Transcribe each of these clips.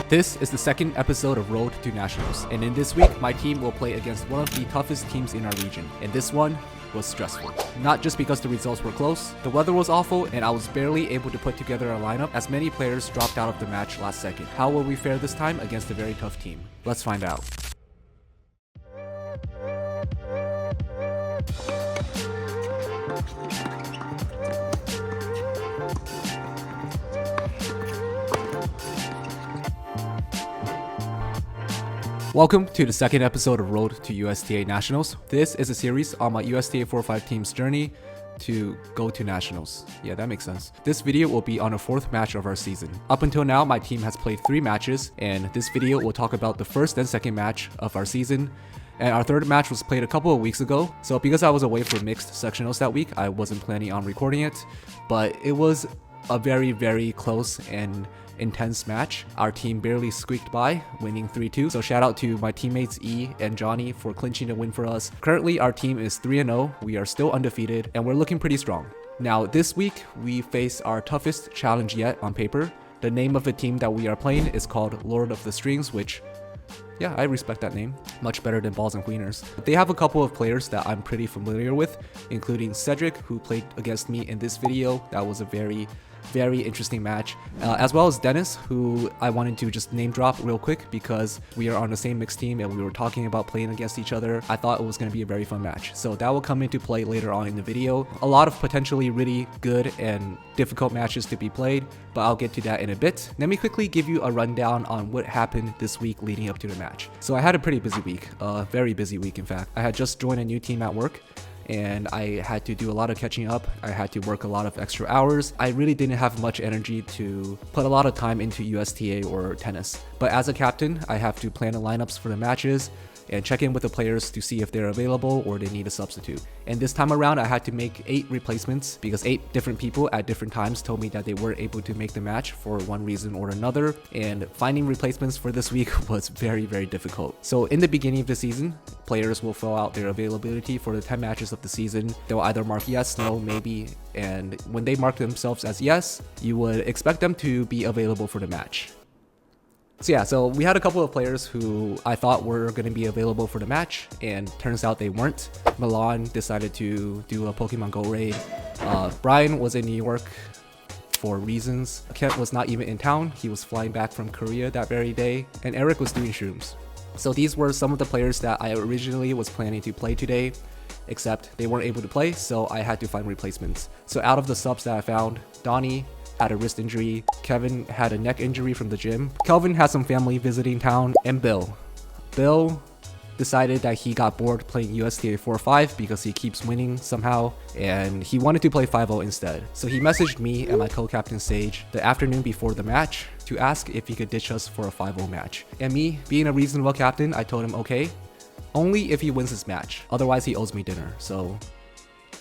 This is the second episode of Road to Nationals, and in this week, my team will play against one of the toughest teams in our region, and this one was stressful. Not just because the results were close, the weather was awful, and I was barely able to put together a lineup as many players dropped out of the match last second. How will we fare this time against a very tough team? Let's find out. Welcome to the second episode of Road to USTA Nationals. This is a series on my USTA 4.5 team's journey to go to Nationals. Yeah, that makes sense. This video will be on the fourth match of our season. Up until now, my team has played 3 matches, and this video will talk about the first and second match of our season. And our third match was played a couple of weeks ago, so because I was away for mixed sectionals that week, I wasn't planning on recording it, but it was a very close and intense match. Our team barely squeaked by, winning 3-2. So shout out to my teammates E and Johnny for clinching the win for us. Currently, our team is 3-0. We are still undefeated, and we're looking pretty strong. Now, this week, we face our toughest challenge yet on paper. The name of the team that we are playing is called Lord of the Strings, which, yeah, I respect that name. Much better than Balls and Queeners. They have a couple of players that I'm pretty familiar with, including Cedric, who played against me in this video. That was a very interesting match, as well as Dennis, who I wanted to just name drop real quick because we are on the same mixed team and we were talking about playing against each other. I thought it was going to be a very fun match, so that will come into play later on in the video. A lot of potentially really good and difficult matches to be played, but I'll get to that in a bit. Let me quickly give you a rundown on what happened this week leading up to the match. So I had a pretty busy week, a very busy week in fact. I had just joined a new team at work, and I had to do a lot of catching up. I had to work a lot of extra hours. I really didn't have much energy to put a lot of time into USTA or tennis. But as a captain, I have to plan the lineups for the matches and check in with the players to see if they're available or they need a substitute. And this time around, I had to make 8 replacements because 8 different people at different times told me that they weren't able to make the match for one reason or another. And finding replacements for this week was very difficult. So in the beginning of the season, players will fill out their availability for the 10 matches of the season. They'll either mark yes, no, maybe. And when they mark themselves as yes, you would expect them to be available for the match. So yeah, so we had a couple of players who I thought were going to be available for the match, and turns out they weren't. Milan decided to do a Pokemon Go raid. Brian was in New York for reasons. Kent was not even in town. He was flying back from Korea that very day, and Eric was doing shrooms. So these were some of the players that I originally was planning to play today, except they weren't able to play, so I had to find replacements. So out of the subs that I found, Donnie had a wrist injury, Kevin had a neck injury from the gym, Kelvin had some family visiting town, and Bill decided that he got bored playing USTA 4.5 because he keeps winning somehow, and he wanted to play 5-0 instead. So he messaged me and my co-captain Sage the afternoon before the match to ask if he could ditch us for a 5-0 match. And me, being a reasonable captain, I told him okay, only if he wins this match. Otherwise, he owes me dinner, so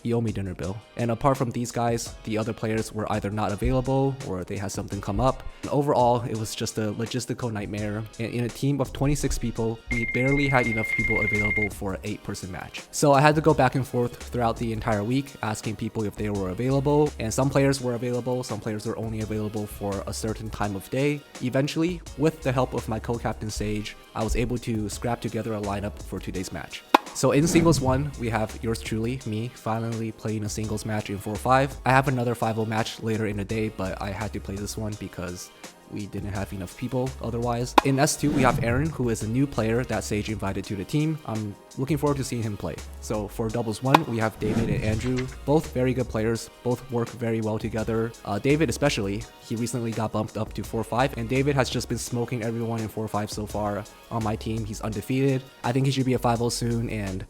you owe me dinner, Bill. And apart from these guys, the other players were either not available or they had something come up. And overall, it was just a logistical nightmare. And in a team of 26 people, we barely had enough people available for an 8-person match. So I had to go back and forth throughout the entire week, asking people if they were available. And some players were available, some players were only available for a certain time of day. Eventually, with the help of my co-captain Sage, I was able to scrap together a lineup for today's match. So in singles 1, we have yours truly, me, finally playing a singles match in 4.5. I have another 5-0 match later in the day, but I had to play this one because we didn't have enough people otherwise. In S2, we have Aaron, who is a new player that Sage invited to the team. I'm looking forward to seeing him play. So for doubles 1, we have David and Andrew, both very good players, both work very well together. David especially, he recently got bumped up to 4.5, and David has just been smoking everyone in 4.5 so far on my team. He's undefeated. I think he should be a 5-0 soon, and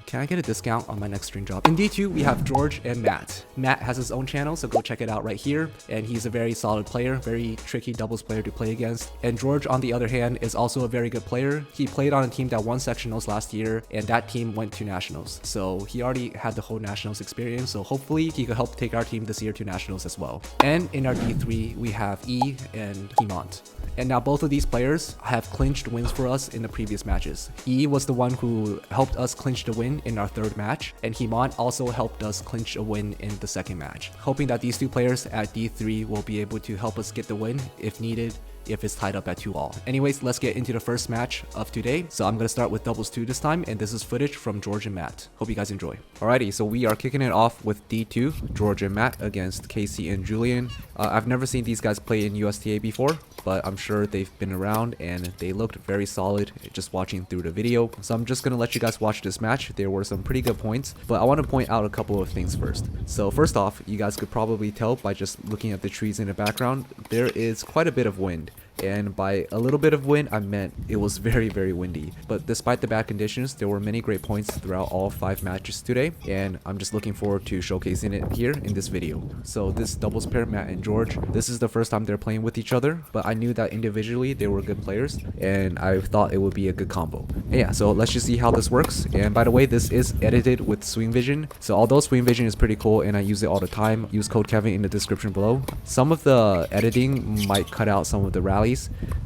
can I get a discount on my next stream job? In D2, we have George and Matt. Matt has his own channel, so go check it out right here. And he's a very solid player, very tricky doubles player to play against. And George, on the other hand, is also a very good player. He played on a team that won sectionals last year, and that team went to nationals. So he already had the whole nationals experience, so hopefully he could help take our team this year to nationals as well. And in our D3, we have E and Hemont. And now both of these players have clinched wins for us in the previous matches. E was the one who helped us clinch the win win in our third match, and Himan also helped us clinch a win in the second match. Hoping that these two players at D3 will be able to help us get the win if needed, if it's tied up at 2-all. Anyways, let's get into the first match of today. So I'm gonna start with doubles 2 this time, and this is footage from George and Matt. Hope you guys enjoy. Alrighty, so we are kicking it off with D2, George and Matt against Casey and Julian. I've never seen these guys play in USTA before, but I'm sure they've been around and they looked very solid just watching through the video. So I'm just gonna let you guys watch this match. There were some pretty good points, but I want to point out a couple of things first. So first off, you guys could probably tell by just looking at the trees in the background, there is quite a bit of wind. And by a little bit of wind, I meant it was very, very windy. But despite the bad conditions, there were many great points throughout all 5 matches today, and I'm just looking forward to showcasing it here in this video. So this doubles pair, Matt and George, this is the first time they're playing with each other, but I knew that individually they were good players, and I thought it would be a good combo. And yeah, so let's just see how this works. And by the way, this is edited with Swing Vision. So although Swing Vision is pretty cool and I use it all the time, use code Kevin in the description below. Some of the editing might cut out some of the rallies,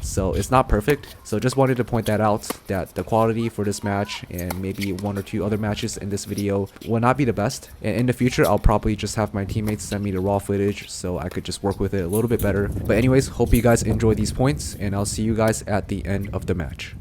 so it's not perfect. So just wanted to point that out, that the quality for this match and maybe 1 or 2 other matches in this video will not be the best, and in the future I'll probably just have my teammates send me the raw footage so I could just work with it a little bit better. But anyways, hope you guys enjoy these points, and I'll see you guys at the end of the match.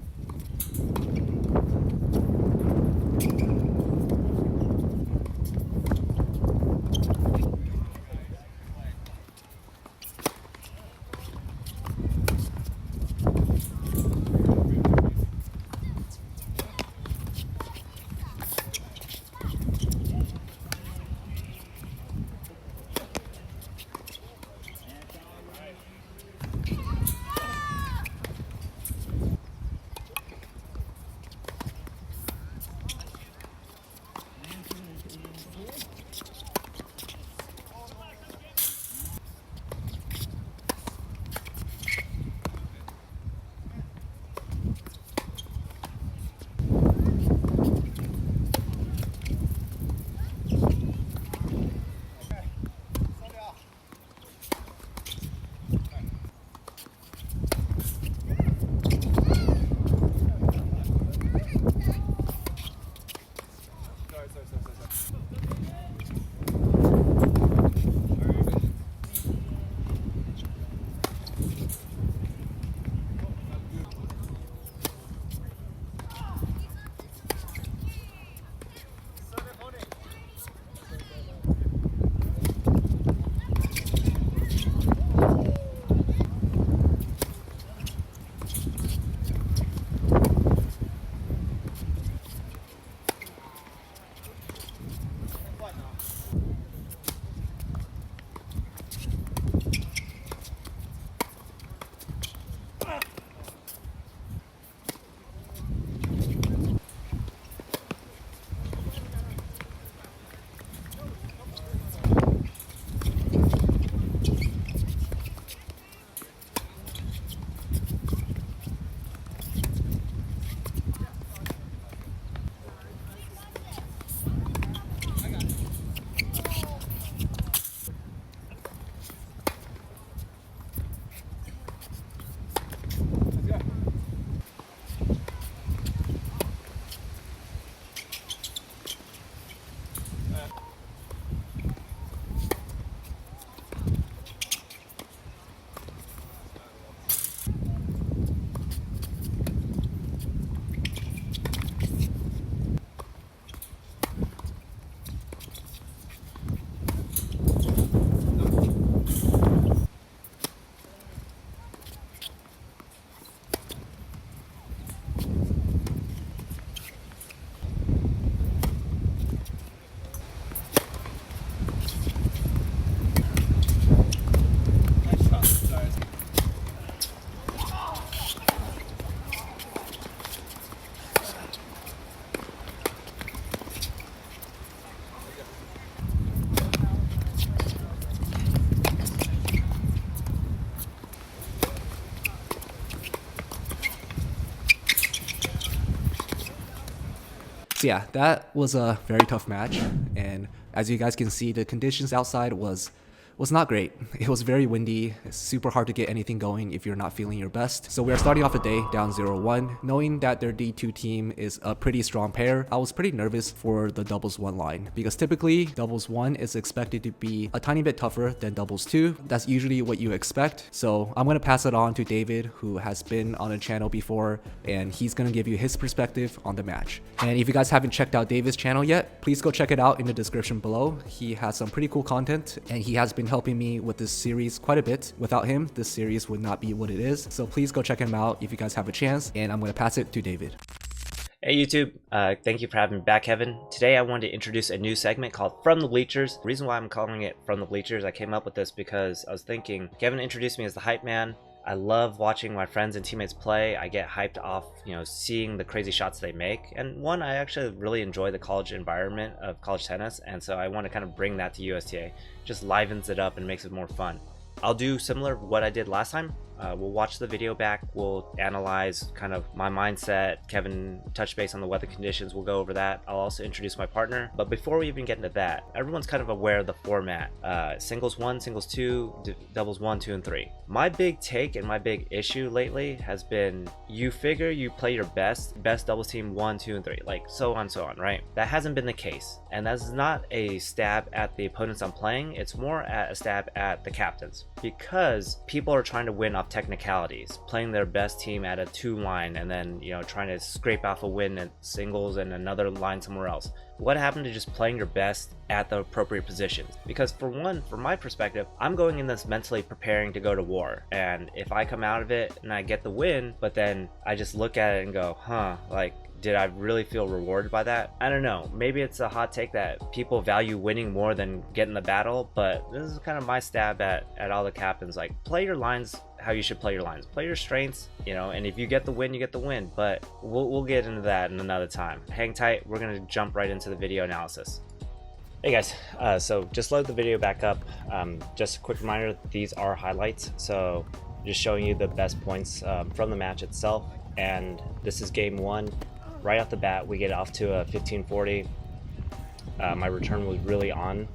So yeah, that was a very tough match, and as you guys can see, the conditions outside was was not great. It was very windy. It's super hard to get anything going if you're not feeling your best. So we are starting off the day down 0-1. Knowing that their D2 team is a pretty strong pair, I was pretty nervous for the doubles 1 line, because typically doubles 1 is expected to be a tiny bit tougher than doubles 2. That's usually what you expect. So I'm going to pass it on to David, who has been on the channel before, and he's going to give you his perspective on the match. And if you guys haven't checked out David's channel yet, please go check it out in the description below. He has some pretty cool content, and he has been helping me with this series quite a bit. Without him, this series would not be what it is. So please go check him out if you guys have a chance, and I'm going to pass it to David. Hey YouTube, thank you for having me back, Kevin. Today I wanted to introduce a new segment called From the Bleachers. The reason why I'm calling it From the Bleachers, I came up with this because I was thinking, Kevin introduced me as the hype man. I love watching my friends and teammates play. I get hyped off, seeing the crazy shots they make. And one, I actually really enjoy the college environment of college tennis, and so I want to kind of bring that to USTA. Just livens it up and makes it more fun. I'll do similar to what I did last time. We'll watch the video back, we'll analyze kind of my mindset. Kevin touched base on the weather conditions, we'll go over that. I'll also introduce my partner. But before we even get into that, everyone's kind of aware of the format. Singles 1, singles 2, doubles 1, 2, and 3. My big take and my big issue lately has been, you figure you play your best doubles team 1, 2, and 3, like so on, right? That hasn't been the case. And that's not a stab at the opponents I'm playing, it's more at a stab at the captains. Because people are trying to win off technicalities, playing their best team at a 2 line and then trying to scrape off a win at singles and another line somewhere else. What happened to just playing your best at the appropriate positions? Because for one, from my perspective, I'm going in this mentally preparing to go to war, and if I come out of it and I get the win, but then I just look at it and go, like, did I really feel rewarded by that? I don't know. Maybe it's a hot take that people value winning more than getting the battle, but this is kind of my stab at all the captains. Like, play your lines how you should play your lines. Play your strengths, and if you get the win, you get the win. But we'll get into that in another time. Hang tight. We're going to jump right into the video analysis. Hey guys, so just load the video back up. Just a quick reminder, these are highlights. So just showing you the best points from the match itself. And this is game 1. Right off the bat, we get off to a 15-40. My return was really on,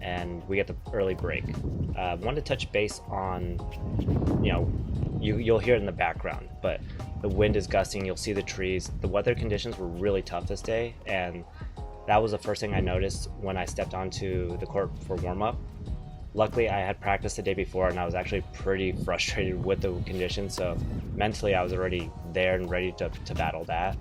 and we get the early break. Wanted to touch base on, you'll hear it in the background, but the wind is gusting, you'll see the trees. The weather conditions were really tough this day, and that was the first thing I noticed when I stepped onto the court for warm-up. Luckily, I had practiced the day before, and I was actually pretty frustrated with the conditions, so mentally I was already there and ready to battle that.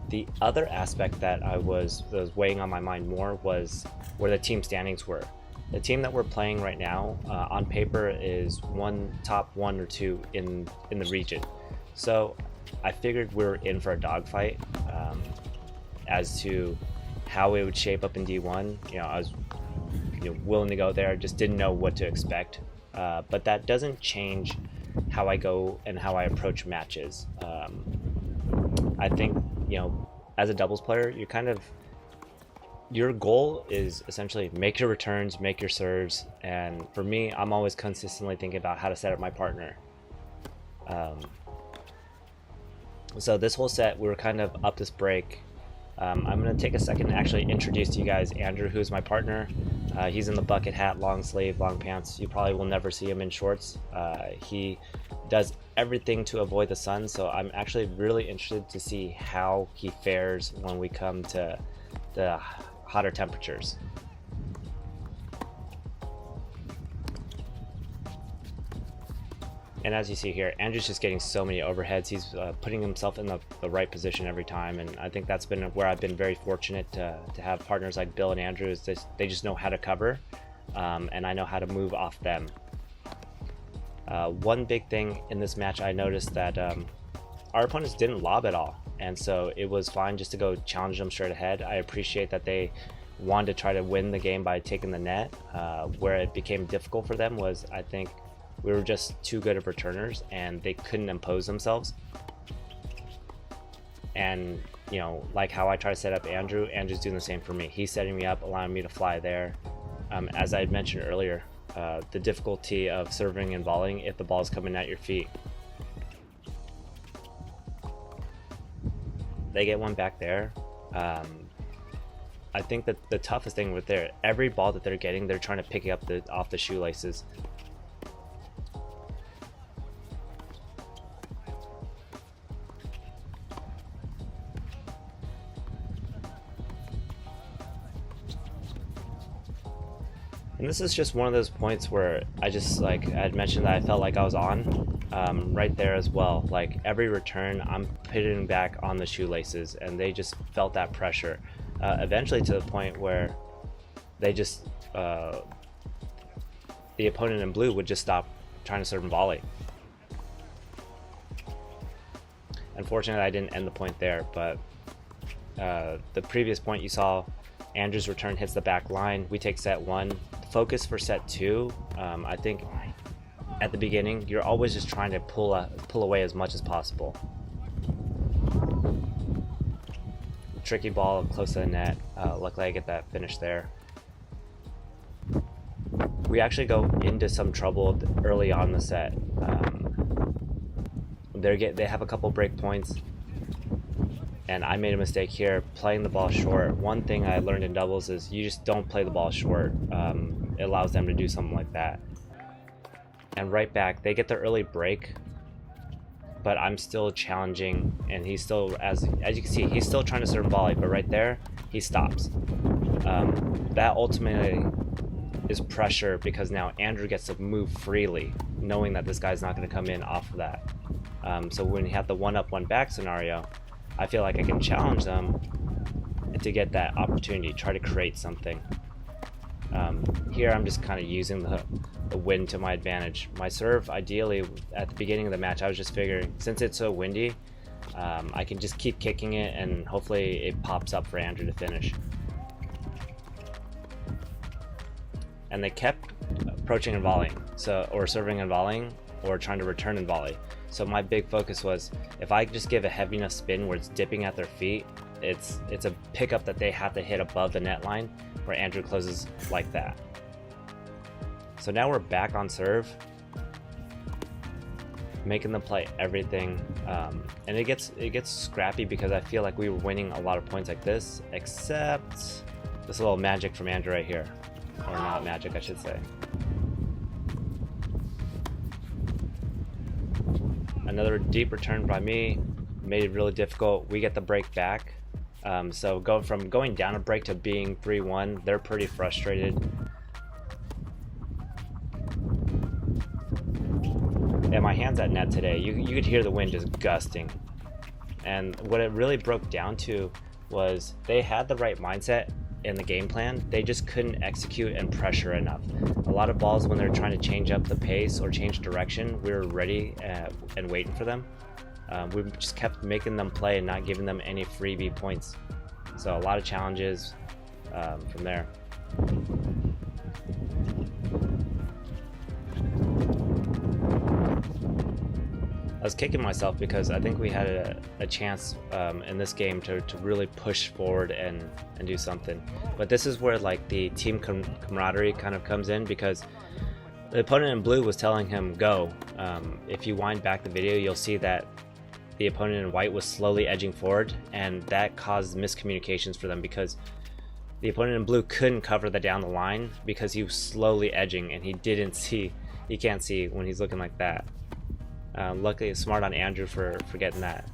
The other aspect that was weighing on my mind more was where the team standings were. The team that we're playing right now, on paper, is top 1 or 2 in the region. So I figured we were in for a dogfight. As to how it would shape up in D1, I was willing to go there, just didn't know what to expect. But that doesn't change how I go and how I approach matches. I think, as a doubles player, your goal is essentially make your returns, make your serves, and for me, I'm always consistently thinking about how to set up my partner. So this whole set, we were kind of up this break. I'm going to take a second to actually introduce to you guys Andrew, who's my partner. He's in the bucket hat, long sleeve, long pants. You probably will never see him in shorts. He does everything to avoid the sun, so I'm actually really interested to see how he fares when we come to the hotter temperatures. And as you see here, Andrew's just getting so many overheads. He's putting himself in the right position every time, and I think that's been where I've been very fortunate to have partners like Bill and Andrew. Is they just know how to cover, and I know how to move off them. One big thing in this match, I noticed that our opponents didn't lob at all, and so it was fine just to go challenge them straight ahead. I appreciate that they wanted to try to win the game by taking the net. Where it became difficult for them was, I think, we were just too good of returners and they couldn't impose themselves. And like how I try to set up Andrew's doing the same for me. He's setting me up, allowing me to fly there. As I had mentioned earlier, the difficulty of serving and volleying if the ball's coming at your feet. They get one back there. I think that the toughest thing with every ball that they're getting, they're trying to pick it up off the shoelaces. And this is just one of those points where I just, like I had mentioned, that I felt like I was on right there as well. Like every return, I'm pitting back on the shoelaces, and they just felt that pressure. Eventually to the point where they just, the opponent in blue would just stop trying to serve and volley. Unfortunately, I didn't end the point there, but the previous point you saw, Andrew's return hits the back line. We take set 1. Focus for set 2. I think at the beginning, you're always just trying to pull away as much as possible. Tricky ball close to the net. Luckily, I get that finish there. We actually go into some trouble early on in the set. They have a couple break points, and I made a mistake here playing the ball short. One thing I learned in doubles is you just don't play the ball short. It allows them to do something like that. And right back, they get the early break, but I'm still challenging, and he's still, as you can see, he's still trying to serve volley, but right there, he stops. That ultimately is pressure, because now Andrew gets to move freely, knowing that this guy's not going to come in off of that. So when you have the 1-up, 1-back scenario, I feel like I can challenge them to get that opportunity, try to create something. Here I'm just kind of using the wind to my advantage. My serve, ideally, at the beginning of the match, I was just figuring, since it's so windy, I can just keep kicking it, and hopefully it pops up for Andrew to finish. And they kept approaching and volleying, or serving and volleying, or trying to return and volley. So my big focus was, if I just give a heavy enough spin where it's dipping at their feet, it's a pickup that they have to hit above the net line, where Andrew closes like that. So now we're back on serve, making them play everything, and it gets scrappy, because I feel like we were winning a lot of points like this, except this little magic from Andrew right here, or not magic, I should say. Another deep return by me made it really difficult. We get the break back. So going down a break to being 3-1, they're pretty frustrated. And my hand's at net today. You could hear the wind just gusting. And what it really broke down to was they had the right mindset in the game plan, they just couldn't execute and pressure enough. A lot of balls, when they're trying to change up the pace or change direction, we were ready and waiting for them. We just kept making them play and not giving them any freebie points. So a lot of challenges from there. I was kicking myself because I think we had a chance in this game to really push forward and do something. But this is where like the team camaraderie kind of comes in, because the opponent in blue was telling him go. If you wind back the video, you'll see that the opponent in white was slowly edging forward, and that caused miscommunications for them, because the opponent in blue couldn't cover the down the line because he was slowly edging, and he can't see when he's looking like that. Luckily, it's smart on Andrew for getting that.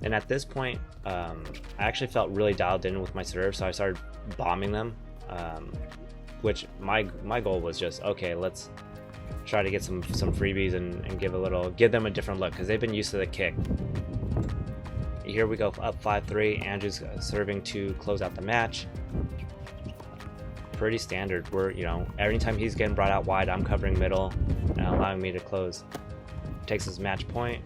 And at this point, I actually felt really dialed in with my serve, so I started bombing them, which my goal was just, okay, let's try to get some freebies and give them a different look, because they've been used to the kick. Here we go, up 5-3. Andrew's serving to close out the match. Pretty standard. We're, every time he's getting brought out wide, I'm covering middle and allowing me to close. Takes his match point.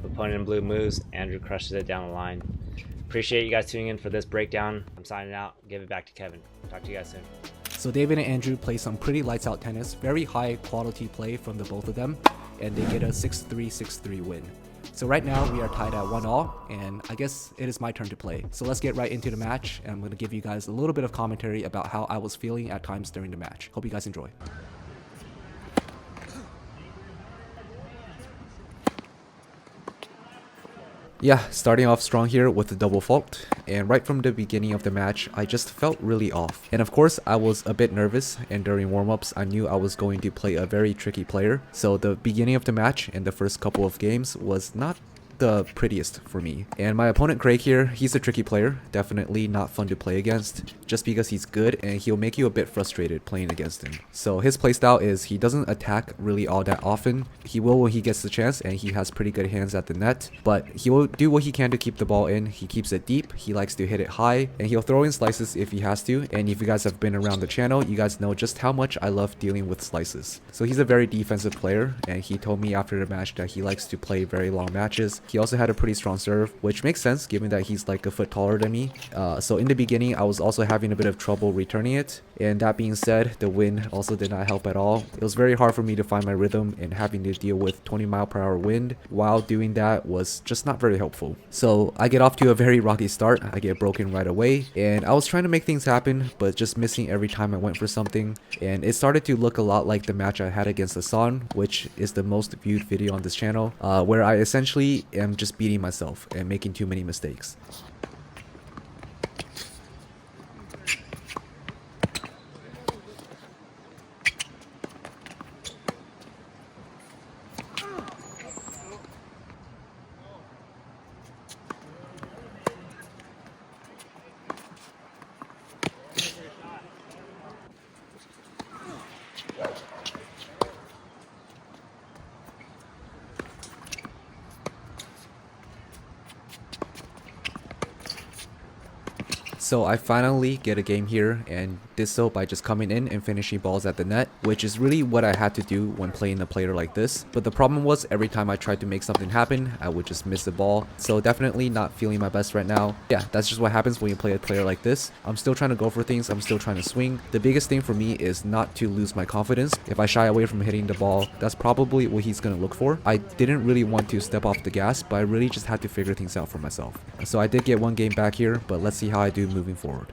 Opponent in blue moves. Andrew crushes it down the line. Appreciate you guys tuning in for this breakdown. I'm signing out. Give it back to Kevin. Talk to you guys soon. So David and Andrew play some pretty lights out tennis, very high quality play from the both of them, and they get a 6-3, 6-3 win. So right now we are tied at 1-all, and I guess it is my turn to play. So let's get right into the match, and I'm going to give you guys a little bit of commentary about how I was feeling at times during the match. Hope you guys enjoy. Yeah, starting off strong here with the double fault, and right from the beginning of the match, I just felt really off. And of course, I was a bit nervous, and during warm-ups, I knew I was going to play a very tricky player. So the beginning of the match and the first couple of games was not the prettiest for me. And my opponent Craig here, he's a tricky player, definitely not fun to play against, just because he's good and he'll make you a bit frustrated playing against him. So his playstyle is he doesn't attack really all that often. He will when he gets the chance, and he has pretty good hands at the net, but he will do what he can to keep the ball in. He keeps it deep, he likes to hit it high, and he'll throw in slices if he has to. And if you guys have been around the channel, you guys know just how much I love dealing with slices. So he's a very defensive player, and he told me after the match that he likes to play very long matches. He also had a pretty strong serve, which makes sense given that he's like a foot taller than me. So in the beginning, I was also having a bit of trouble returning it. And that being said, the wind also did not help at all. It was very hard for me to find my rhythm, and having to deal with 20-mile-per-hour wind while doing that was just not very helpful. So I get off to a very rocky start. I get broken right away, and I was trying to make things happen, but just missing every time I went for something. And it started to look a lot like the match I had against Hassan, which is the most viewed video on this channel, where I essentially am just beating myself and making too many mistakes. So I finally get a game here, and did so by just coming in and finishing balls at the net, which is really what I had to do when playing a player like this. But the problem was every time I tried to make something happen, I would just miss the ball. So definitely not feeling my best right now. Yeah, that's just what happens when you play a player like this. I'm still trying to go for things, I'm still trying to swing. The biggest thing for me is not to lose my confidence. If I shy away from hitting the ball, that's probably what he's gonna look for. I didn't really want to step off the gas, but I really just had to figure things out for myself. So I did get one game back here, but let's see how I do moving forward.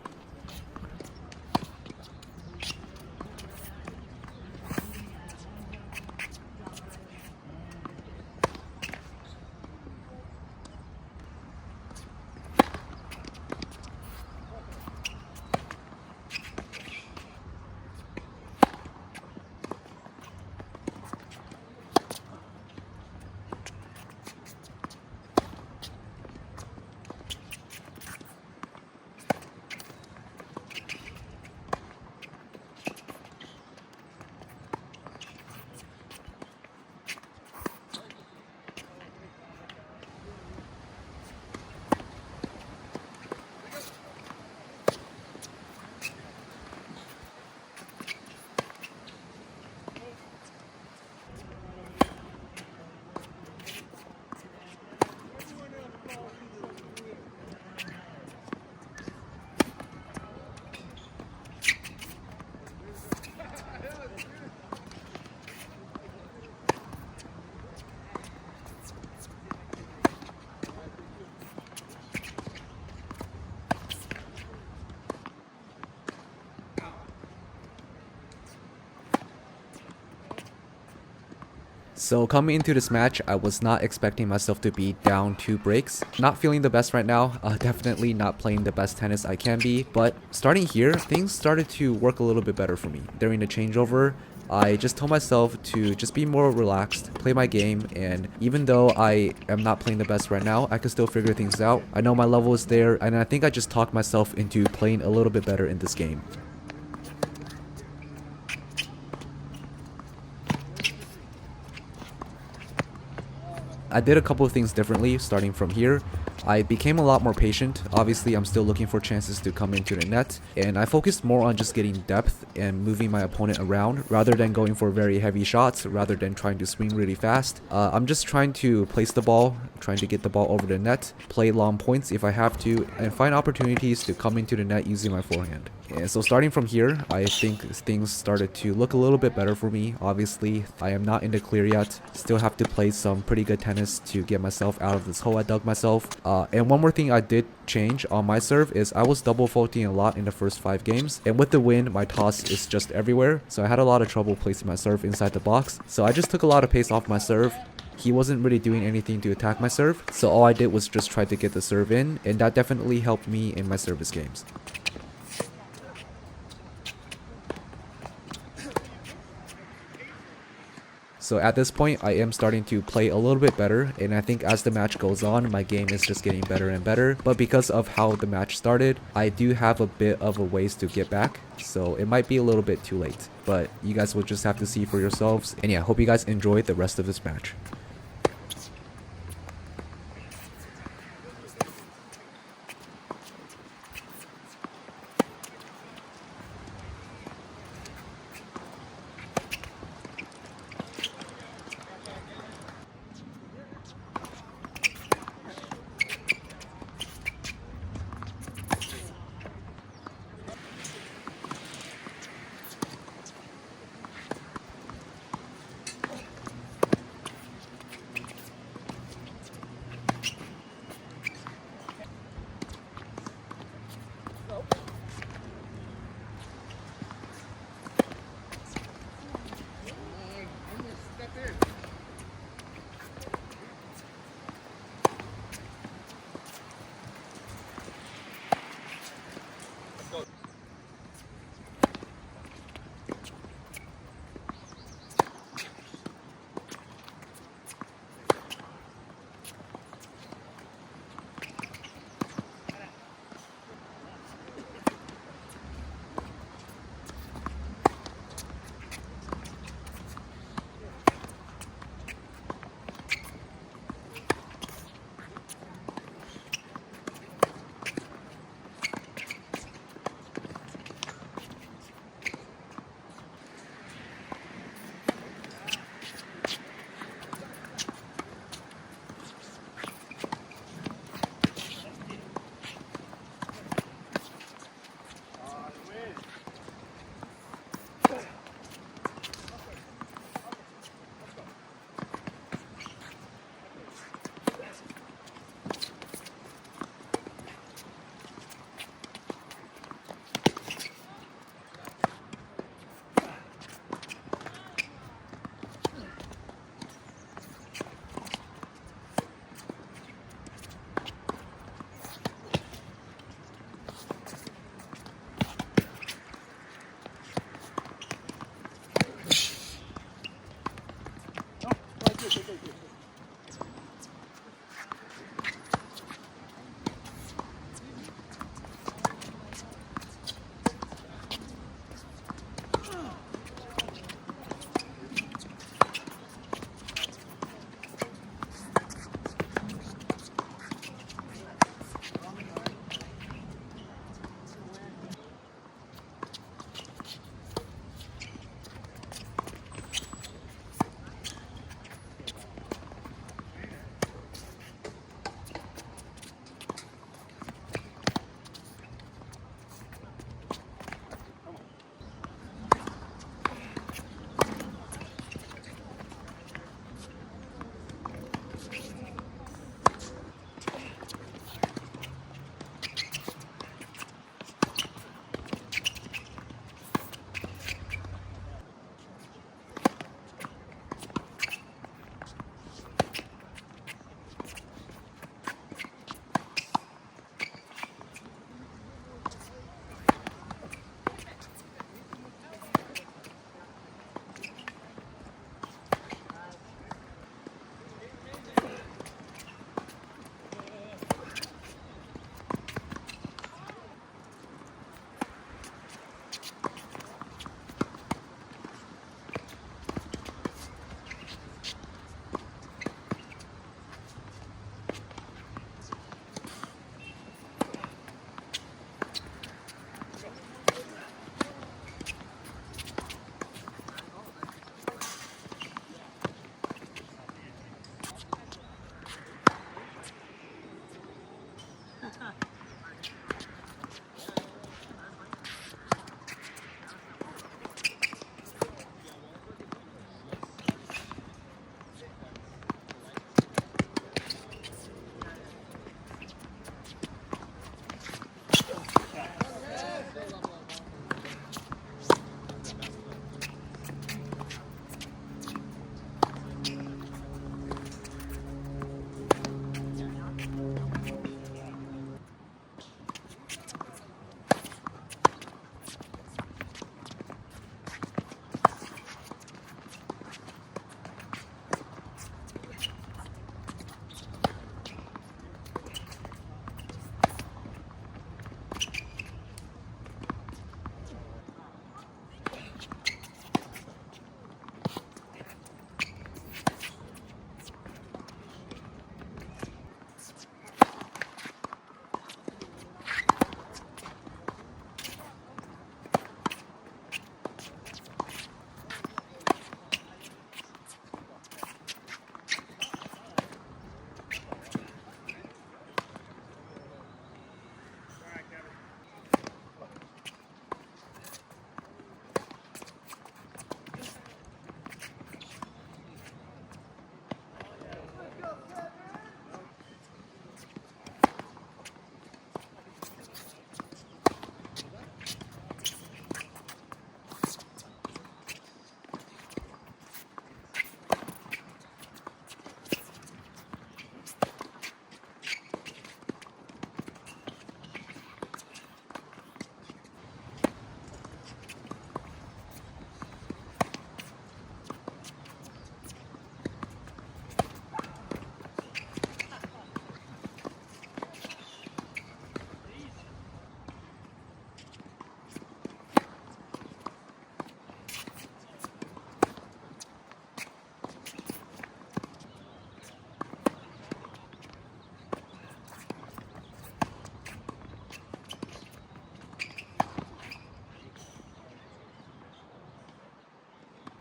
So coming into this match, I was not expecting myself to be down 2 breaks. Not feeling the best right now, definitely not playing the best tennis I can be, but starting here, things started to work a little bit better for me. During the changeover, I just told myself to just be more relaxed, play my game, and even though I am not playing the best right now, I can still figure things out. I know my level is there, and I think I just talked myself into playing a little bit better in this game. I did a couple of things differently starting from here. I became a lot more patient. Obviously, I'm still looking for chances to come into the net, and I focused more on just getting depth and moving my opponent around rather than going for very heavy shots, rather than trying to swing really fast. I'm just trying to place the ball, trying to get the ball over the net, play long points if I have to, and find opportunities to come into the net using my forehand. And so starting from here, I think things started to look a little bit better for me. Obviously, I am not in the clear yet. Still have to play some pretty good tennis to get myself out of this hole I dug myself. And one more thing I did change on my serve is I was double faulting a lot in the first 5 games. And with the wind, my toss is just everywhere. So I had a lot of trouble placing my serve inside the box. So I just took a lot of pace off my serve. he wasn't really doing anything to attack my serve, so all I did was just try to get the serve in, and that definitely helped me in my service games. So at this point, I am starting to play a little bit better, and I think as the match goes on, my game is just getting better and better. But because of how the match started, I do have a bit of a ways to get back, so it might be a little bit too late. But you guys will just have to see for yourselves. And yeah, hope you guys enjoy the rest of this match.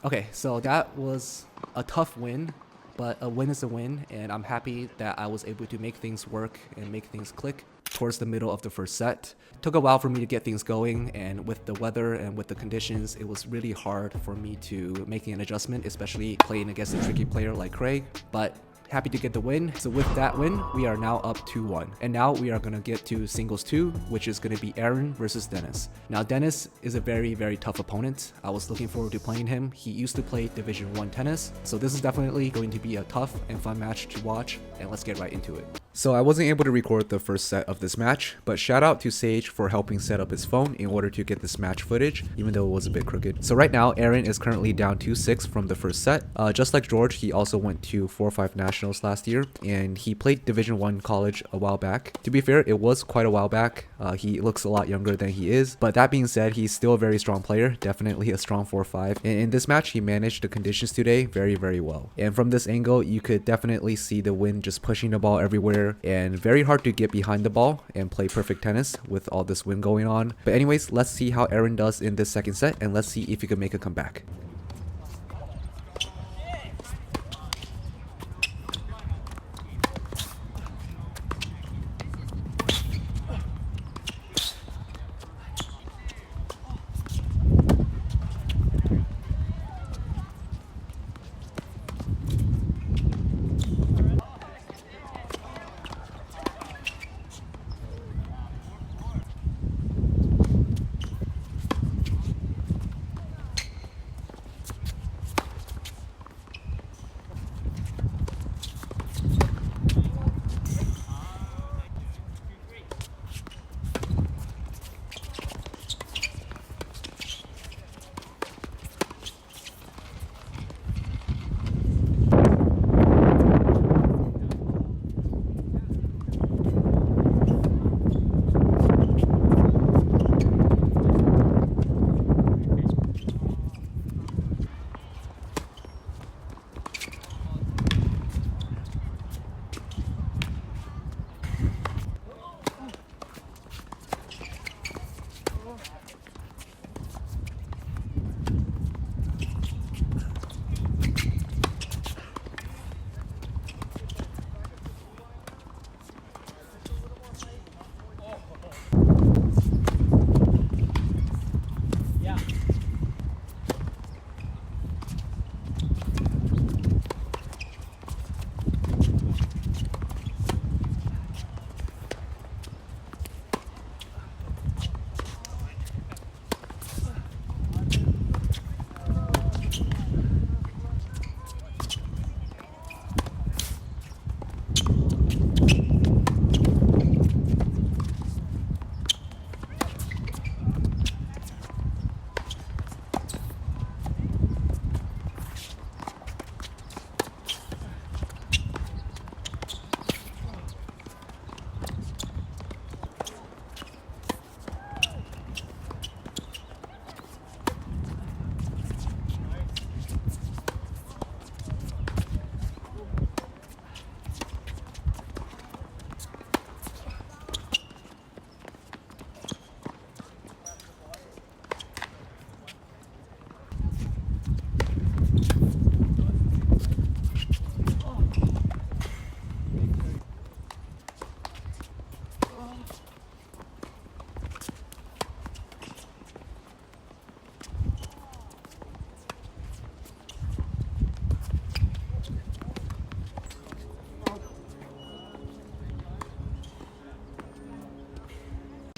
Okay, so that was a tough win, but a win is a win, and I'm happy that I was able to make things work and make things click towards the middle of the first set. It took a while for me to get things going, and with the weather and with the conditions, it was really hard for me to make an adjustment, especially playing against a tricky player like Craig, but happy to get the win. So with that win, we are now up 2-1. And now we are going to get to singles 2, which is going to be Aaron versus Dennis. Now Dennis is a very, very tough opponent. I was looking forward to playing him. He used to play Division 1 tennis. So this is definitely going to be a tough and fun match to watch. And let's get right into it. So I wasn't able to record the first set of this match, but shout out to Sage for helping set up his phone in order to get this match footage, even though it was a bit crooked. So right now, Aaron is currently down 2-6 from the first set. Just like George, he also went to 4.5 nationals last year, and he played Division 1 college a while back. To be fair, it was quite a while back. He looks a lot younger than he is, but that being said, he's still a very strong player, definitely a strong 4.5. And in this match, he managed the conditions today very, very well. And from this angle, you could definitely see the wind just pushing the ball everywhere, and very hard to get behind the ball and play perfect tennis with all this wind going on. But anyways, let's see how Aaron does in this second set, and let's see if he can make a comeback.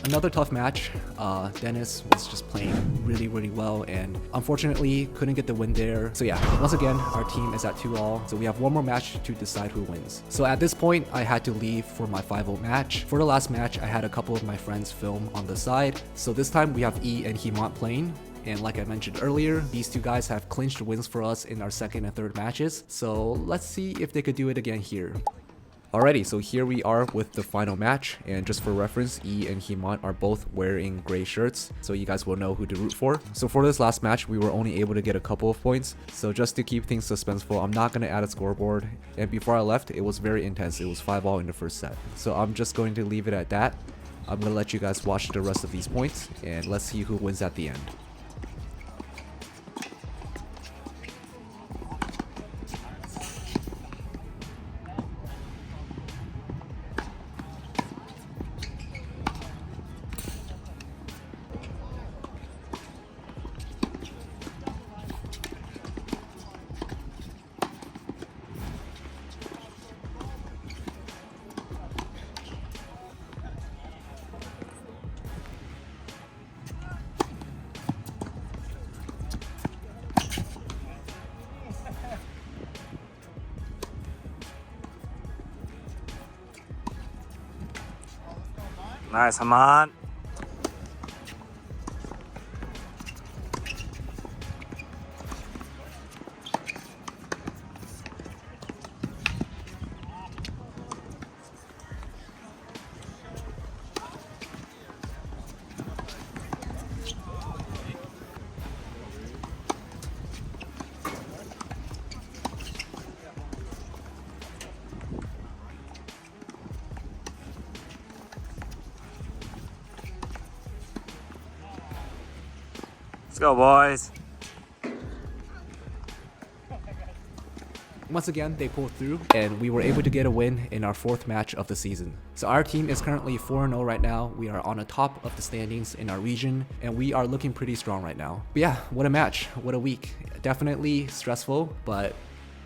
Another tough match. Dennis was just playing really, really well, and unfortunately couldn't get the win there. So yeah, once again, our team is at 2-all. So we have one more match to decide who wins. So at this point, I had to leave for my 5-0 match. For the last match, I had a couple of my friends film on the side. So this time we have E and Hemont playing. And like I mentioned earlier, these two guys have clinched wins for us in our second and third matches. So let's see if they could do it again here. Alrighty, so here we are with the final match, and just for reference, E and Hemont are both wearing gray shirts, so you guys will know who to root for. So for this last match, we were only able to get a couple of points, so just to keep things suspenseful, I'm not going to add a scoreboard. And before I left, it was very intense. It was 5-all in the first set, so I'm just going to leave it at that. I'm going to let you guys watch the rest of these points, and let's see who wins at the end. Nice, come on. Let's go, boys. Once again, they pulled through, and we were able to get a win in our 4th match of the season. So our team is currently 4-0 right now. We are on the top of the standings in our region, and we are looking pretty strong right now. But yeah, what a match. What a week. Definitely stressful, but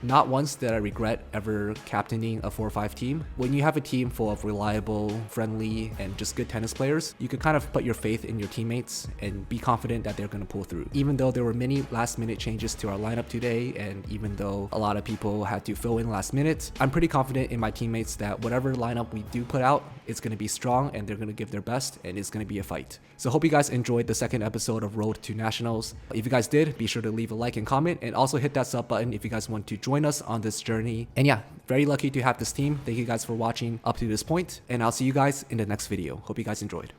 not once did I regret ever captaining a 4-5 team. When you have a team full of reliable, friendly, and just good tennis players, you can kind of put your faith in your teammates and be confident that they're going to pull through. Even though there were many last-minute changes to our lineup today, and even though a lot of people had to fill in last minute, I'm pretty confident in my teammates that whatever lineup we do put out, it's going to be strong and they're going to give their best, and it's going to be a fight. So hope you guys enjoyed the 2nd episode of Road to Nationals. If you guys did, be sure to leave a like and comment, and also hit that sub button if you guys want to join us on this journey. And yeah, very lucky to have this team. Thank you guys for watching up to this point, and I'll see you guys in the next video. Hope you guys enjoyed.